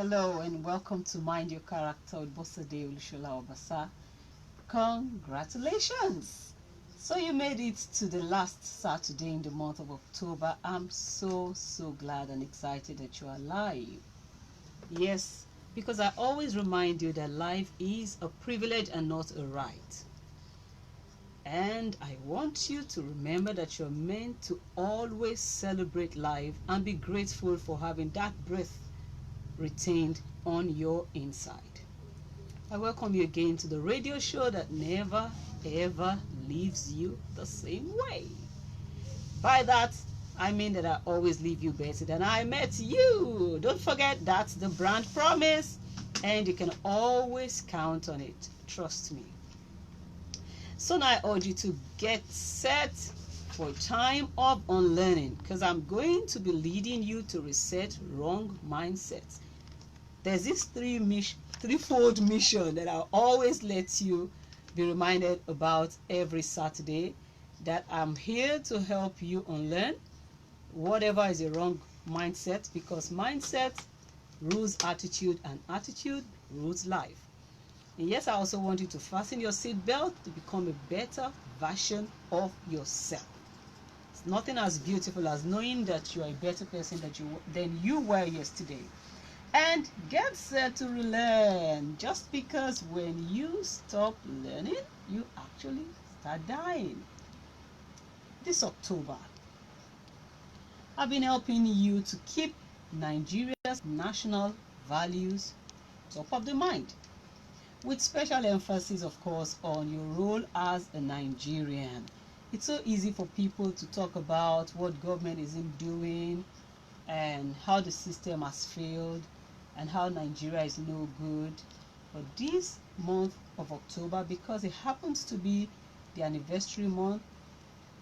Hello and welcome to Mind Your Character with Bosede Olusola-Obasa. Congratulations! So you made it to the last Saturday in the month of October. I'm so glad and excited that you're alive. Yes, because I always remind you that life is a privilege and not a right. And I want you to remember that you're meant to always celebrate life and be grateful for having that breath retained on your inside. I welcome you again to the radio show that never ever leaves you the same way. By that, I mean that I always leave you better than I met you. Don't forget, that's the brand promise, and you can always count on it. Trust me. So now I urge you to get set for a time of unlearning, because I'm going to be leading you to reset wrong mindsets. There's this threefold mission that I always let you be reminded about every Saturday, that I'm here to help you unlearn whatever is a wrong mindset, because mindset rules attitude and attitude rules life. And yes, I also want you to fasten your seatbelt to become a better version of yourself. It's nothing as beautiful as knowing that you are a better person than you were yesterday. And get set to relearn, just because when you stop learning, you actually start dying. This October, I've been helping you to keep Nigeria's national values top of the mind, with special emphasis, of course, on your role as a Nigerian. It's so easy for people to talk about what government isn't doing and how the system has failed and how Nigeria is no good. But this month of October, because it happens to be the anniversary month,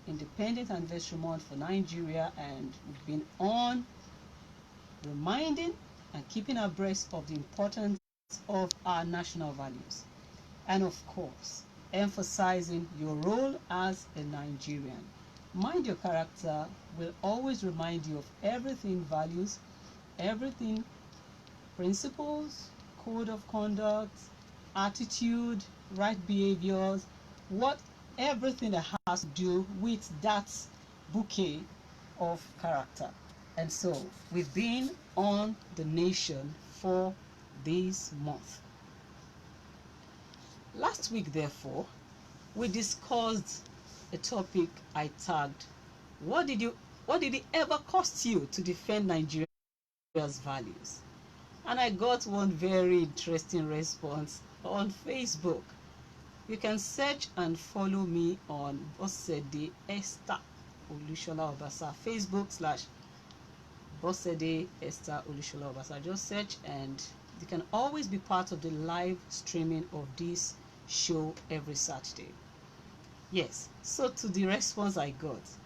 independent anniversary month for Nigeria, and we've been on reminding and keeping abreast of the importance of our national values, and of course emphasizing your role as a Nigerian. Mind Your Character will always remind you of everything values, everything principles, code of conduct, attitude, right behaviors, everything that has to do with that bouquet of character. And so we've been on the nation for this month. Last week, therefore, we discussed a topic I tagged, what did it ever cost you to defend Nigeria's values? And I got one very interesting response on Facebook. You can search and follow me on Bosede Esther Olusola-Obasa, Facebook/Bosede Esther Olusola-Obasa. Just search, and you can always be part of the live streaming of this show every Saturday. Yes, so to the response I got,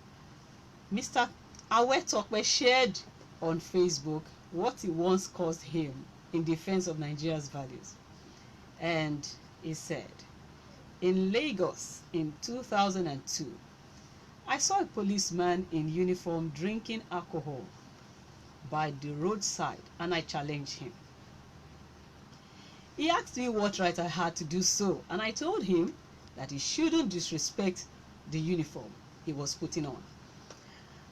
Mr. Awetokwe shared on Facebook what it once cost him in defense of Nigeria's values. And he said, in Lagos in 2002, I saw a policeman in uniform drinking alcohol by the roadside, and I challenged him. He asked me what right I had to do so, and I told him that he shouldn't disrespect the uniform he was putting on.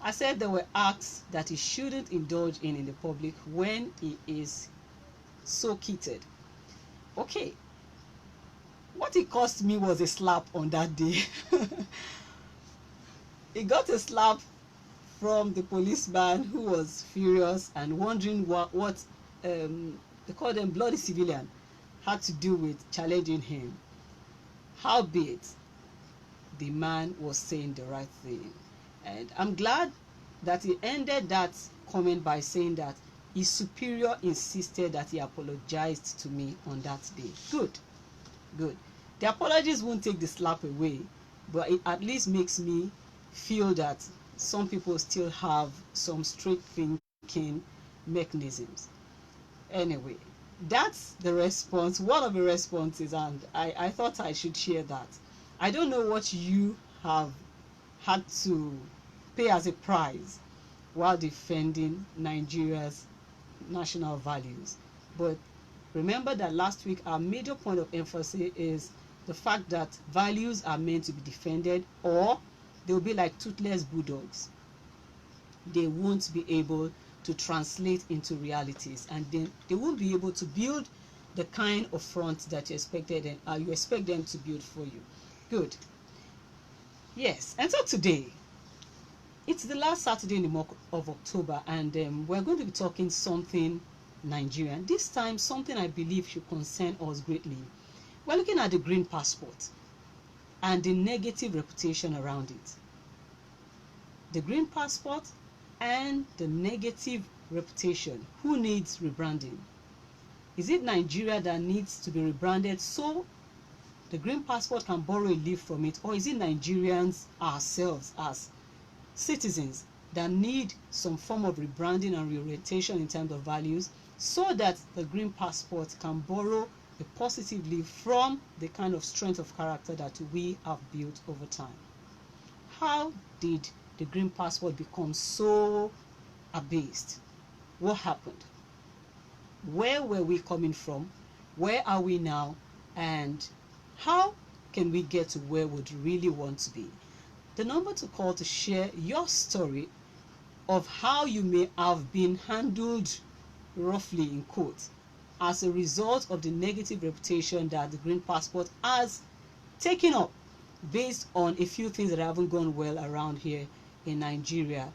I said there were acts that he shouldn't indulge in the public when he is so heated. Okay, what it cost me was a slap on that day. He got a slap from the policeman, who was furious and wondering what they call them bloody civilian had to do with challenging him. Howbeit, the man was saying the right thing. And I'm glad that he ended that comment by saying that his superior insisted that he apologized to me on that day. Good. The apologies won't take the slap away, but it at least makes me feel that some people still have some straight thinking mechanisms. Anyway, that's the response, one of the responses, and I thought I should share that. I don't know what you have had to pay as a price while defending Nigeria's national values. But remember that last week our major point of emphasis is the fact that values are meant to be defended, or they'll be like toothless bulldogs. They won't be able to translate into realities, and then they won't be able to build the kind of front that you expected and you expect them to build for you. Good. Yes, and so today it's the last Saturday in the month of October, and we're going to be talking something Nigerian. This time, something I believe should concern us greatly. We're looking at the green passport and the negative reputation around it. The green passport and the negative reputation. Who needs rebranding? Is it Nigeria that needs to be rebranded so the green passport can borrow a leaf from it, or is it Nigerians ourselves as citizens that need some form of rebranding and reorientation in terms of values so that the green passport can borrow a positive leaf from the kind of strength of character that we have built over time? How did the green passport become so abased? What happened? Where were we coming from? Where are we now? And how can we get to where we'd really want to be? The number to call to share your story of how you may have been handled, roughly in quotes, as a result of the negative reputation that the green passport has taken up based on a few things that haven't gone well around here in Nigeria.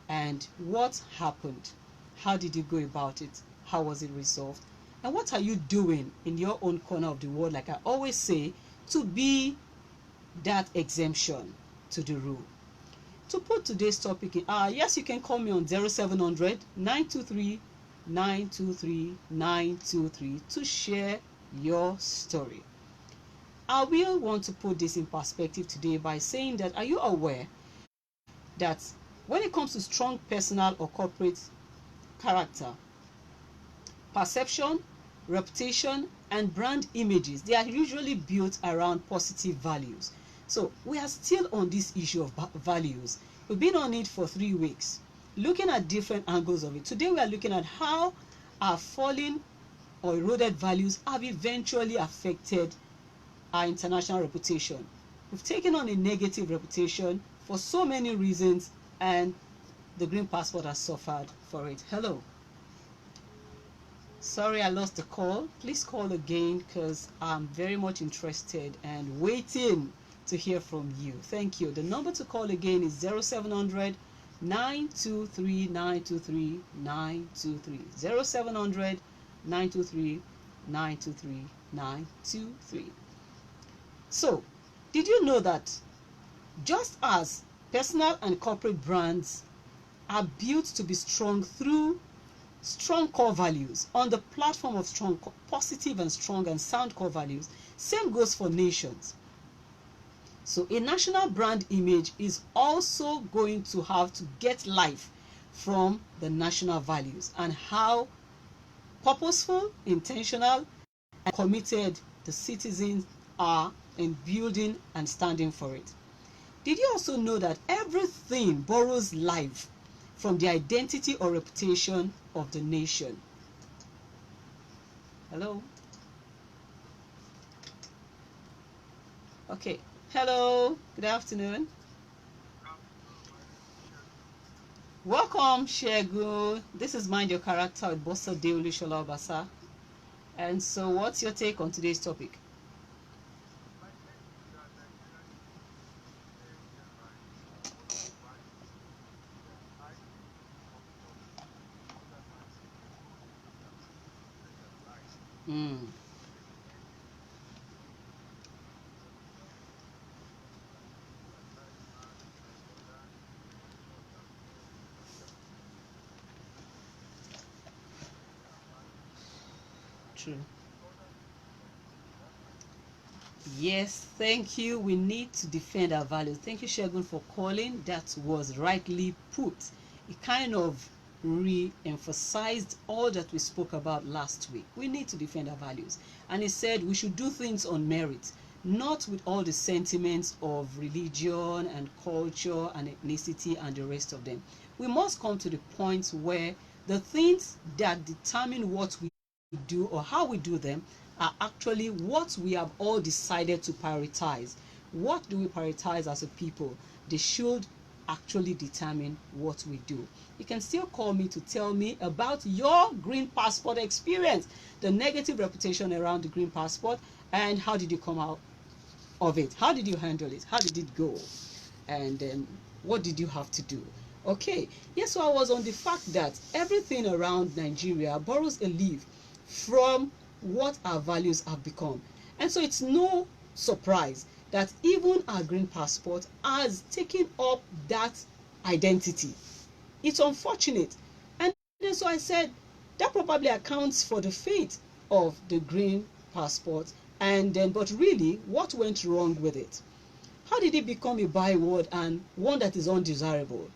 And what happened? How did you go about it? How was it resolved? And what are you doing in your own corner of the world, like I always say, to be that exemption to the rule? To put today's topic in, yes, you can call me on 0700 923 923 923 to share your story. I will want to put this in perspective today by saying that, are you aware that when it comes to strong personal or corporate character, perception, reputation, and brand images, they are usually built around positive values. So we are still on this issue of values. We've been on it for 3 weeks, looking at different angles of it. Today we are looking at how our falling or eroded values have eventually affected our international reputation. We've taken on a negative reputation for so many reasons, and the green passport has suffered for it. Hello. Sorry I lost the call. Please call again because I'm very much interested and waiting to hear from you. Thank you. The number to call again is 0700 923 923 923. 0700 923 923 923. So, did you know that just as personal and corporate brands are built to be strong through strong core values on the platform of strong, positive and strong and sound core values, same goes for nations. So a national brand image is also going to have to get life from the national values and how purposeful, intentional, and committed the citizens are in building and standing for it. Did you also know that everything borrows life from the identity or reputation of the nation? Hello? Okay. Hello. Good afternoon. Welcome, Shegun. This is Mind Your Character with Bosede, Olusola-Obasa. And so what's your take on today's topic? Mm, true. Yes, thank you. We need to defend our values. Thank you, Shegun, for calling. That was rightly put. It kind of re-emphasized all that we spoke about last week. We need to defend our values. And he said we should do things on merit, not with all the sentiments of religion and culture and ethnicity and the rest of them. We must come to the point where the things that determine what we do or how we do them are actually what we have all decided to prioritize. What do we prioritize as a people? They should actually determine what we do. You can still call me to tell me about your green passport experience, the negative reputation around the green passport, and how did you come out of it? How did you handle it? How did it go? And then what did you have to do? Okay, yes, so I was on the fact that everything around Nigeria borrows a leaf from what our values have become. And so it's no surprise that even our green passport has taken up that identity. It's unfortunate. And so I said that probably accounts for the fate of the green passport. And then, but really, what went wrong with it? How did it become a byword and one that is undesirable?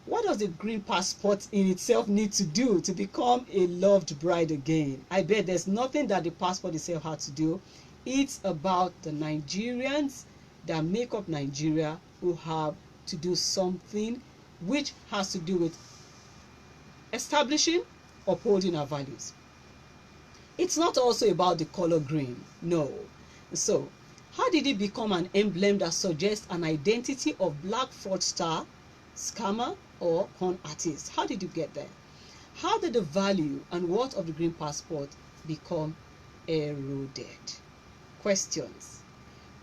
What does the green passport in itself need to do to become a loved bride again? I bet there's nothing that the passport itself had to do. It's about the Nigerians that make up Nigeria who have to do something which has to do with establishing, upholding our values. It's not also about the color green, no. So, how did it become an emblem that suggests an identity of black fraudster, scammer, or con artist? How did you get there? How did the value and worth of the green passport become eroded? Questions.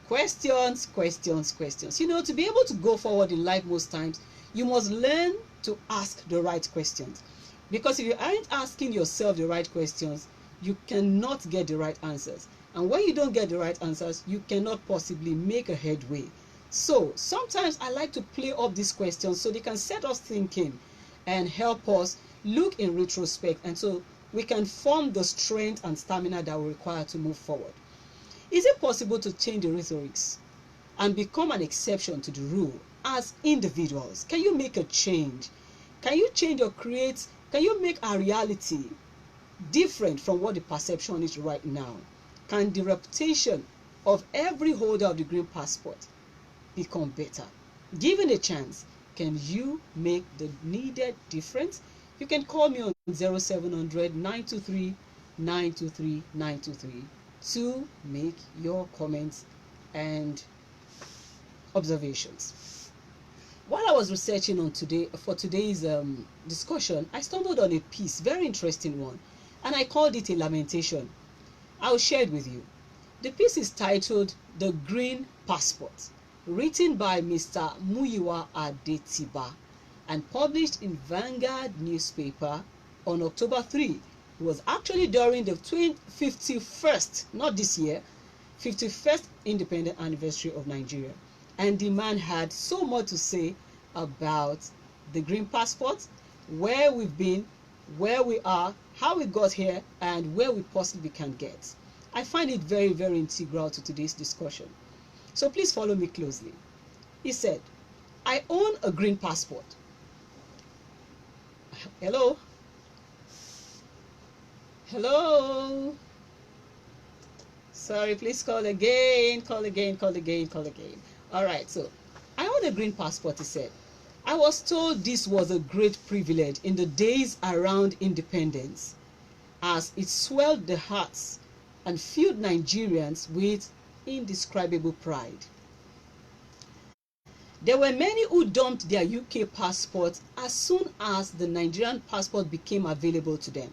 Questions, questions, questions. You know, to be able to go forward in life most times, you must learn to ask the right questions. Because if you aren't asking yourself the right questions, you cannot get the right answers. And when you don't get the right answers, you cannot possibly make a headway. So sometimes I like to play up these questions so they can set us thinking and help us look in retrospect, and so we can form the strength and stamina that we require to move forward. Is it possible to change the rhetorics and become an exception to the rule as individuals? Can you make a change? Can you change or create? Can you make our reality different from what the perception is right now? Can the reputation of every holder of the green passport become better? Given a chance, can you make the needed difference? You can call me on 0700 923 923 923 to make your comments and observations. While I was researching on today's discussion, I stumbled on a piece, very interesting one, and I called it a lamentation. I'll share it with you. The piece is titled "The Green Passport," written by Mr. Muyiwa Adetiba and published in Vanguard newspaper on October 3. It was actually during the 51st, not this year, 51st independent anniversary of Nigeria. And the man had so much to say about the green passport, where we've been, where we are, how we got here, and where we possibly can get. I find it very, very integral to today's discussion. So please follow me closely. He said, I own a green passport. Hello? Hello? Sorry, please call again, call again, call again, call again. All right, so I own a green passport, he said. I was told this was a great privilege in the days around independence, as it swelled the hearts and filled Nigerians with indescribable pride. There were many who dumped their UK passports as soon as the Nigerian passport became available to them.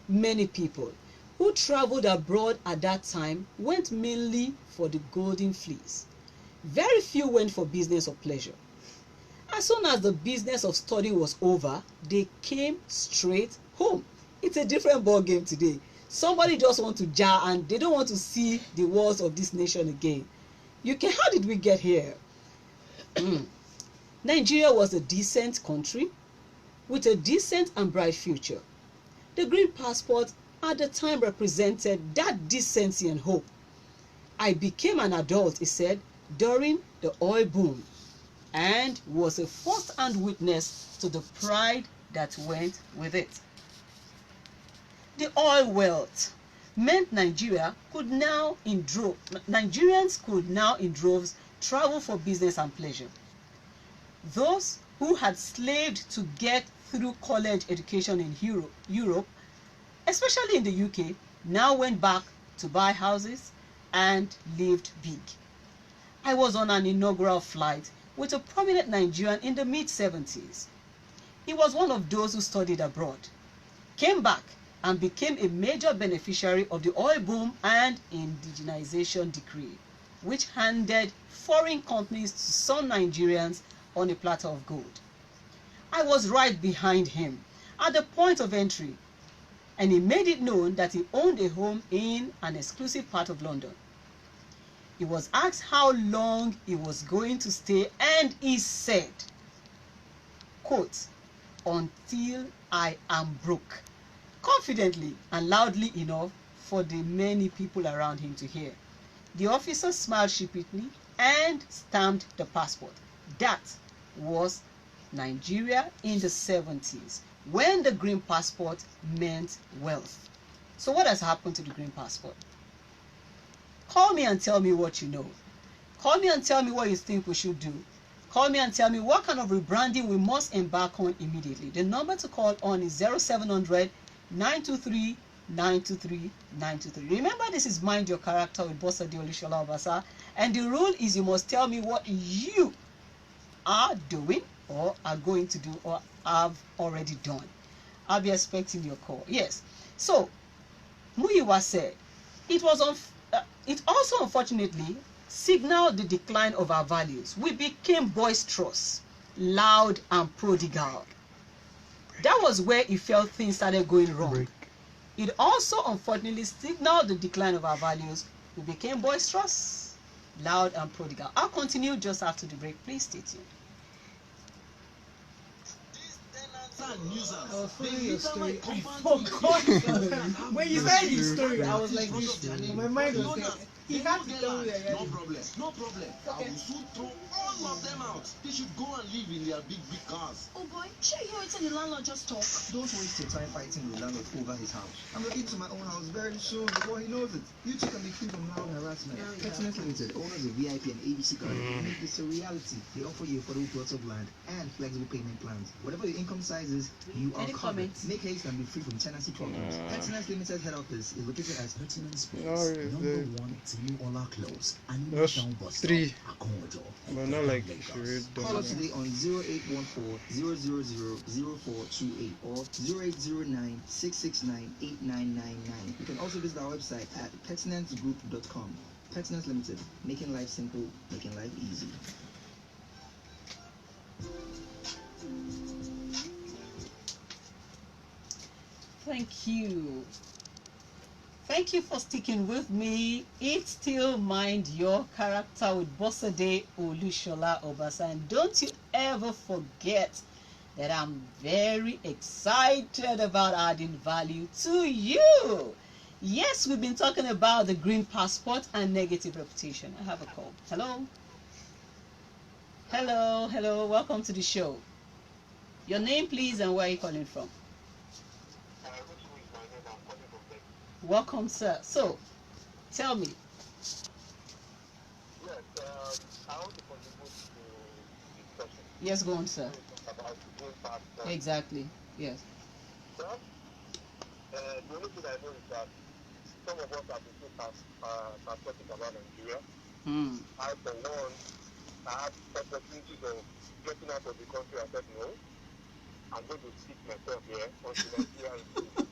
Many people who traveled abroad at that time went mainly for the golden fleece. Very few went for business or pleasure. As soon as the business of study was over, they came straight home. It's a different ball game today. Somebody just want to jar and they don't want to see the walls of this nation again. How did we get here? Nigeria was a decent country with a decent and bright future. The green passport at the time represented that decency and hope. I became an adult, he said, during the oil boom, and was a first-hand witness to the pride that went with it. The oil wealth meant Nigerians could now in droves travel for business and pleasure. Those who had slaved to get through college education in Europe especially in the UK, now went back to buy houses and lived big. I was on an inaugural flight with a prominent Nigerian in the mid-70s. He was one of those who studied abroad, came back and became a major beneficiary of the oil boom and indigenization decree, which handed foreign companies to some Nigerians on a platter of gold. I was right behind him at the point of entry, and he made it known that he owned a home in an exclusive part of London. He was asked how long he was going to stay, and he said, quote, "Until I am broke," confidently and loudly enough for the many people around him to hear. The officer smiled sheepishly and stamped the passport. That was Nigeria in the 70s, when the green passport meant wealth. So what has happened to the green passport? Call me and tell me what you know. Call me and tell me what you think we should do. Call me and tell me what kind of rebranding we must embark on immediately. The number to call on is 0700 923 923 923. Remember, this is Mind Your Character with Bosede Olusola-Obasa, and the rule is you must tell me what you are doing or are going to do or have already done. I'll be expecting your call. Yes. So, Muyiwa said, it also unfortunately signaled the decline of our values. We became boisterous, loud, and prodigal. That was where he felt things started going wrong. It also unfortunately signaled the decline of our values. We became boisterous, loud, and prodigal. I'll continue just after the break. Please stay tuned. I was following your story. I forgot. When you said your story, I was like, my mind was there. He had to tell me that. No problem. I will soon throw all of them out. They should go and live in their big cars. Oh boy, sure you heard the landlord just talk. Don't waste your time fighting with landlord over his house. I'm looking to my own house very soon before he knows it. You two can be free from loud harassment. Petness Limited, owners of VIP and ABC cards, make this a reality. They offer you affordable plots of land and flexible payment plans. Whatever your income size is, you are covered. Make haste and be free from tenancy problems. Petness Limited head office is located at Petness Place, number 1 Ola Close, and That's three, but not like call us today on 0814 000 or 0809 669 8999. You can also visit our website at petnessgroup.com. Petness Limited, making life simple, making life easy. Thank you. Thank you for sticking with me. It's still Mind Your Character with Bosede Olusola-Obasa. And don't you ever forget that I'm very excited about adding value to you. Yes, we've been talking about the green passport and negative reputation. I have a call. Hello? Hello. Welcome to the show. Your name, please, and where are you calling from? Welcome, sir. So, tell me. Yes, I want to contribute to discussion. Yes, go on, sir. About the green passport. Exactly. Yes. Well, the only thing I know is that some of us have been so patriotic about Nigeria. I, for one, I had opportunities of getting out of the country. I said, no, I'm going to stick myself here until Nigeria improves.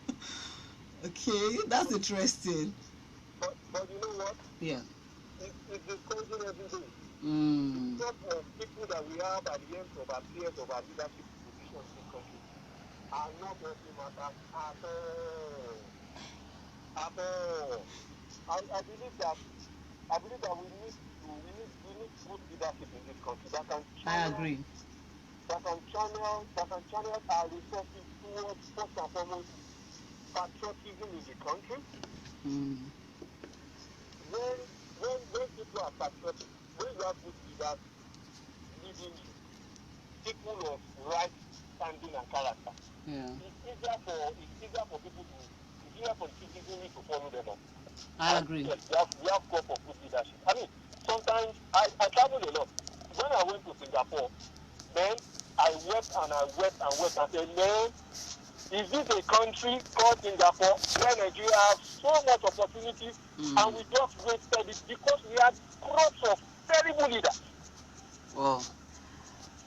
Okay, that's interesting. But you know what? Yeah. It's discouraging every day. Mm. The top of people that we have at the end of our peers of our leadership positions in this country are not working matters at all. At all. I believe that we need good leadership in this country that can channel, I agree. that can channel our resources towards first and foremost patriotism in the country. Mm. When people are patriotic, when you have good leaders leading you, people of right standing and character, Yeah. it's easier for people to, it's easier for the citizenry to follow them up. I agree. Yes, we have scope for good leadership. I mean, sometimes I travel a lot. When I went to Singapore, then I wept and said, man, is this a country called Singapore where Nigeria has so much opportunities and we just wasted it because we had crops of terrible leaders? Wow.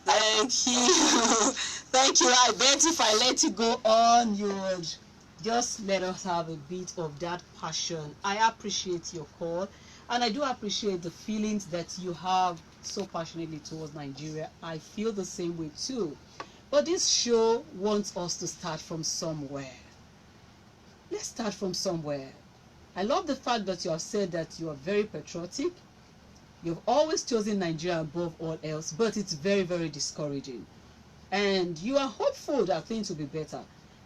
Thank you. Thank you. I bet if I let you go on, you would just let us have a bit of that passion. I appreciate your call, and I do appreciate the feelings that you have so passionately towards Nigeria. I feel the same way too. But this show wants us to start from somewhere. Let's start from somewhere. I love the fact that you have said that you are very patriotic. You've always chosen Nigeria above all else, but it's very, very discouraging. And you are hopeful that things will be better.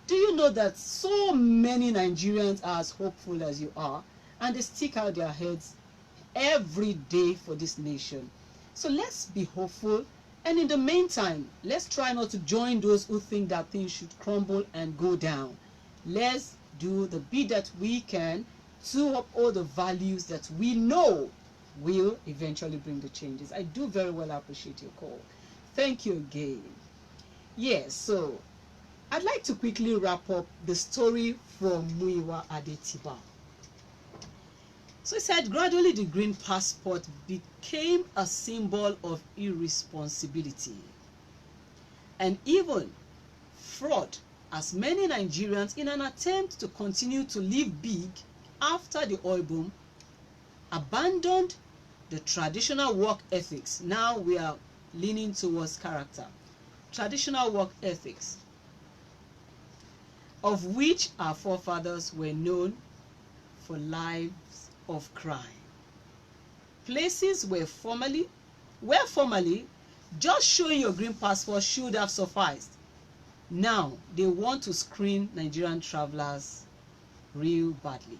Do you know that so many Nigerians are as hopeful as you are, and they stick out their heads every day for this nation? So let's be hopeful, and in the meantime, let's try not to join those who think that things should crumble and go down. Let's do the bit that we can to uphold the values that we know will eventually bring the changes. I do very well appreciate your call. Thank you again. Yes, so I'd like to quickly wrap up the story from Muyiwa Adetiba. So he said, gradually the green passport became a symbol of irresponsibility and even fraud, as many Nigerians, in an attempt to continue to live big after the oil boom, abandoned the traditional work ethics. Now we are leaning towards character. Traditional work ethics, of which our forefathers were known for lives of crime. Places where formerly just showing your green passport should have sufficed. Now they want to screen Nigerian travelers real badly.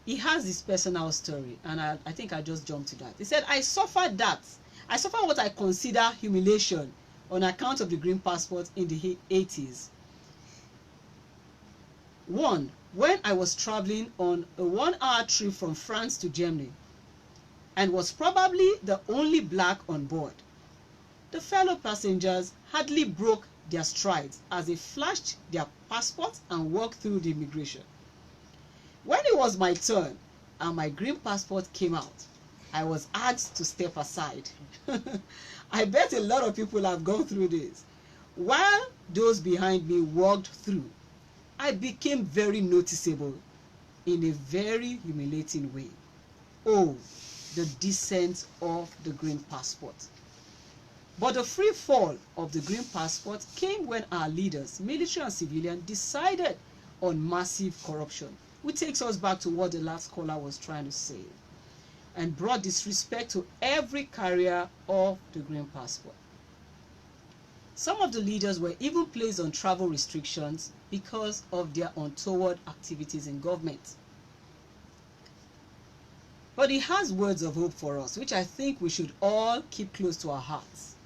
He has this personal story, and I think I just jumped to that. He said, I suffered what I consider humiliation on account of the green passport in the 80s. One, when I was traveling on a 1-hour trip from France to Germany and was probably the only black on board. The fellow passengers hardly broke their strides as they flashed their passports and walked through the immigration. When it was my turn and my green passport came out, I was asked to step aside. I bet a lot of people have gone through this. While those behind me walked through, I became very noticeable in a very humiliating way. Oh, the descent of the green passport. But the free fall of the green passport came when our leaders, military and civilian, decided on massive corruption, which takes us back to what the last caller was trying to say, and brought disrespect to every carrier of the green passport. Some of the leaders were even placed on travel restrictions because of their untoward activities in government. But he has words of hope for us, which I think we should all keep close to our hearts.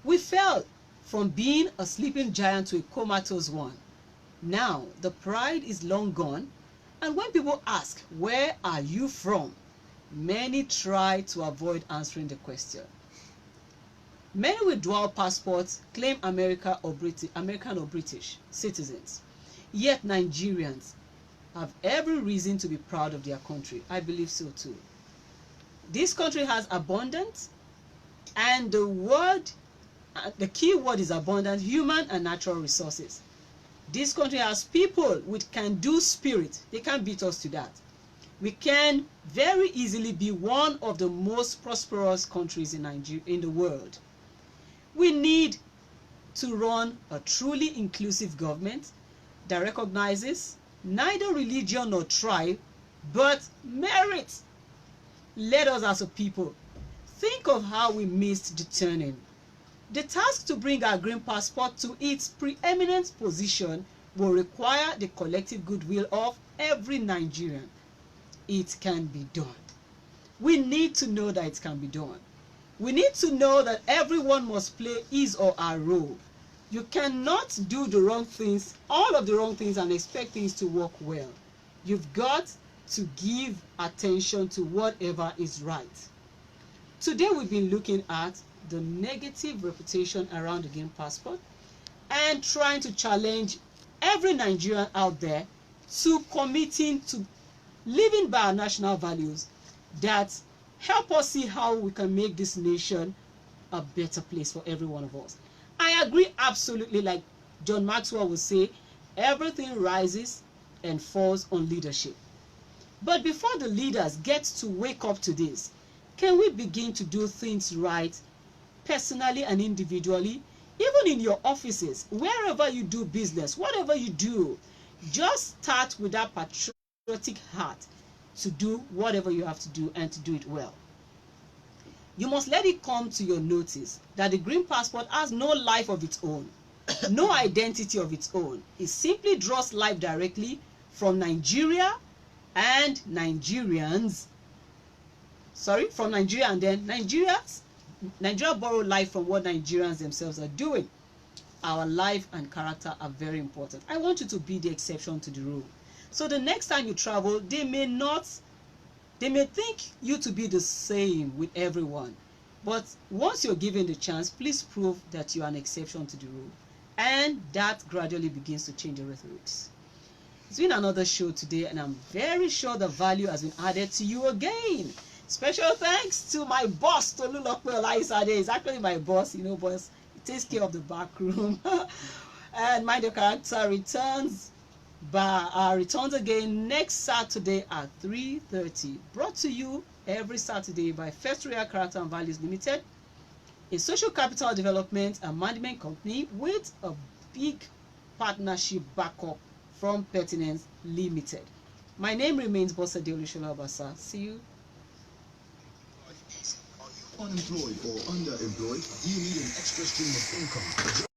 We fell from being a sleeping giant to a comatose one. Now the pride is long gone, and when people ask, where are you from? Many try to avoid answering the question. Many with dual passports claim American or British citizens. Yet Nigerians have every reason to be proud of their country. I believe so too. This country has abundance, and the key word is abundant, human and natural resources. This country has people with can-do spirit. They can't beat us to that. We can very easily be one of the most prosperous countries in the world. We need to run a truly inclusive government that recognizes neither religion nor tribe, but merit. Let us as a people think of how we missed the turning. The task to bring our green passport to its preeminent position will require the collective goodwill of every Nigerian. It can be done. We need to know that it can be done. We need to know that everyone must play his or her role. You cannot do the wrong things, all of the wrong things, and expect things to work well. You've got to give attention to whatever is right. Today we've been looking at the negative reputation around the green passport and trying to challenge every Nigerian out there to committing to living by our national values that help us see how we can make this nation a better place for every one of us. I agree absolutely, like John Maxwell would say, everything rises and falls on leadership. But before the leaders get to wake up to this, can we begin to do things right personally and individually? Even in your offices, wherever you do business, whatever you do, just start with that patriotic heart to do whatever you have to do and to do it well. You must let it come to your notice that the green passport has no life of its own, no identity of its own. It simply draws life directly from Nigeria and Nigerians. From Nigeria, and then Nigeria borrow life from what Nigerians themselves are doing. Our life and character are very important. I want you to be the exception to the rule. So the next time you travel, they may think you to be the same with everyone. But once you're given the chance, please prove that you are an exception to the rule. And that gradually begins to change the rhetorics. It's been another show today, and I'm very sure the value has been added to you again. Special thanks to my boss, Olusola-Obasa. He's actually my boss, boss. He takes care of the back room. And Mind Your Character returns again next Saturday at 3:30. Brought to you every Saturday by First Royal Character and Values Limited, a social capital development and management company with a big partnership backup from Pertinence Limited. My name remains Bosede Olusola-Obasa. See you. Unemployed or underemployed? Do you need an extra stream of income?